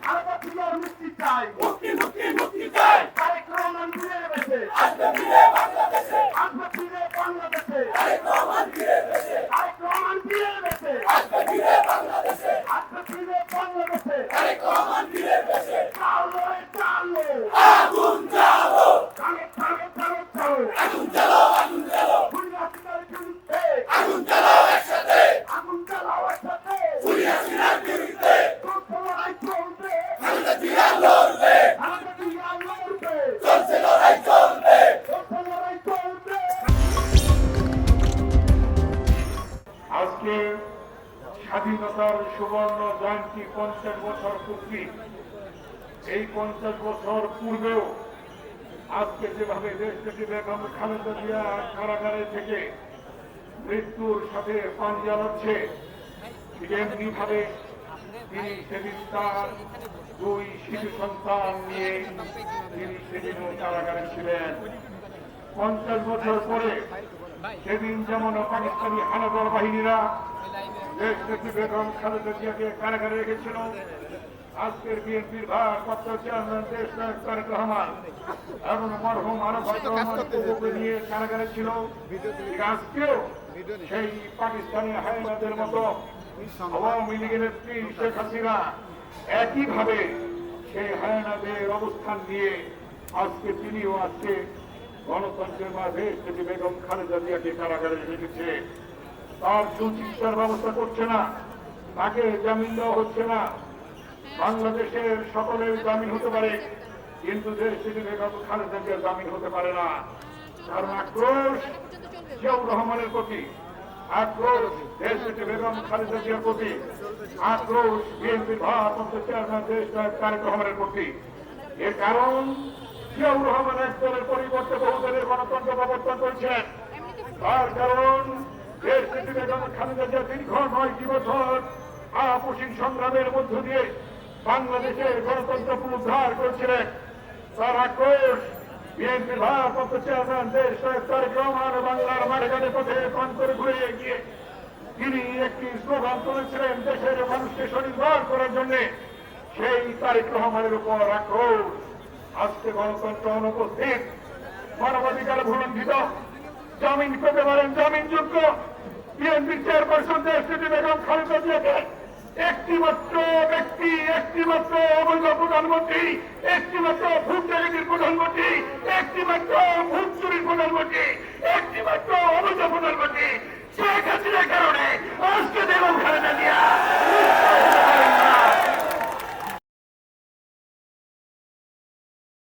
খালেদা জিয়ার মুক্তি চাই, মুক্তি মুক্তি মুক্তি চাই। তারেক রহমান ফিরে এসেছে, আসবে ফিরে বাংলাদেশে, আসবে ফিরে বাংলাদেশে, তারেক রহমান ফিরে এসেছে। তারেক রহমান ফিরে এসেছে, আসবে ফিরে বাংলাদেশে, আসবে ফিরে বাংলাদেশে। তারেক রহমান ফিরে এসেছে। চালো চালো, আগুন জ্বালো, চালো চালো চালো চালো, আগুন জ্বালো, আগুন জ্বালো, খুনি হাসিনার বিরুদ্ধে আগুন জ্বালাও একসাথে, আগুন জ্বালাও একসাথে, খুনি হাসিনার বিরুদ্ধে চলছে লড়াই চলবে, খালেদা জিয়া লড়বে, খালেদা জিয়া লড়বে, চলছে লড়াই চলবে। চলছে লড়াই চলবে। আজকে স্বাধীনতার সুবর্ণ জয়ন্তী 50 বছর পূর্তি। এই 50 বছর পূর্বেও আজকে যেভাবে দেশটাকে বেগম খালেদা জিয়া কারাগারে থেকে মৃত্যুর সাথে পাঞ্জা লড়ছে, তেমনি ভাবে তিনি সেদিন তার 2 শিশু সন্তান নিয়ে তিনি সেদিনও কারাগারে ছিলেন। 50 বছর পরে সেদিন যেমন পাকিস্তানি হানাদার বাহিনীরা দেশটাকে বেগম খালেদা জিয়াকে কারাগারে রেখেছিল, আজকের বিএনপির ভারপ্রাপ্ত চেয়ারম্যান দেশ নায়ক তারেক রহমান এবং মরহুম আরাফাত রহমান কুকুরকে নিয়ে কারাগারে ছিল, আজকেও সেই পাকিস্তানি হায়নাদের মতো আওয়ামী লীগের নেত্রী শেখ হাসিনা একইভাবে সেই হায়নাদের অবস্থান নিয়ে আজকে তিনিও আজকে গণতন্ত্রের মাঝে সেটি বেগম খালেদা জিয়াকে কারাগারে রেখেছে। তার সুচিকিৎসার ব্যবস্থা করছে না, তাকে জামিন দেওয়া হচ্ছে না। বাংলাদেশের সকলের জামিন হতে পারে, কিন্তু দেশ থেকে বেগম খালেদা জিয়ার জামিন হতে পারে না। কারণ আক্রোশ জিয়াউর রহমানের প্রতি, আক্রোশ দেশ থেকে বেগম খালেদা জিয়ার প্রতি, আক্রোশ বিএনপির ভারপ্রাপ্ত চেয়ারম্যান দেশ নায়ক তারেক রহমানের প্রতি। এর কারণ জিয়াউর রহমান এক দলের পরিবর্তে বহুদলের গণতন্ত্র প্রবর্তন করেছেন। তার কারণ দেশ থেকে বেগম খালেদা জিয়া দীর্ঘ 9 বছর আপসীন সংগ্রামের মধ্য দিয়ে বাংলাদেশের গণতন্ত্র পুনরুদ্ধার করেছিলেন। তার আক্রোশ বিএনপির ভারপ্রাপ্ত চেয়ারম্যান দেশ নায়ক তারেক রহমান বাংলার মাঠে পথে প্রান্তরে ঘুরে গিয়ে তিনি একটি স্লোগান তুলেছিলেন দেশের মানুষকে স্বনির্ভর করার জন্য। সেই তারেক রহমানের উপর আক্রোশ। আজকে গণতন্ত্র অনুপস্থিত, মানবাধিকার ভুলণ্ঠিত, জামিন পেতে পারেন জামিনযোগ্য বিএনপির চেয়ারপারসন দেশ থেকে বেগম খালেদা জিয়াকে একটিমাত্র ব্যক্তি, একটিমাত্র অবৈধ প্রধানমন্ত্রী, একটিমাত্র ভোট ডাকাতির প্রধানমন্ত্রী, একটিমাত্র ভোট চুরির প্রধানমন্ত্রী, একটিমাত্র অবৈধ প্রধানমন্ত্রী শেখ হাসিনার কারণে আজকে বেগম খালেদা জিয়া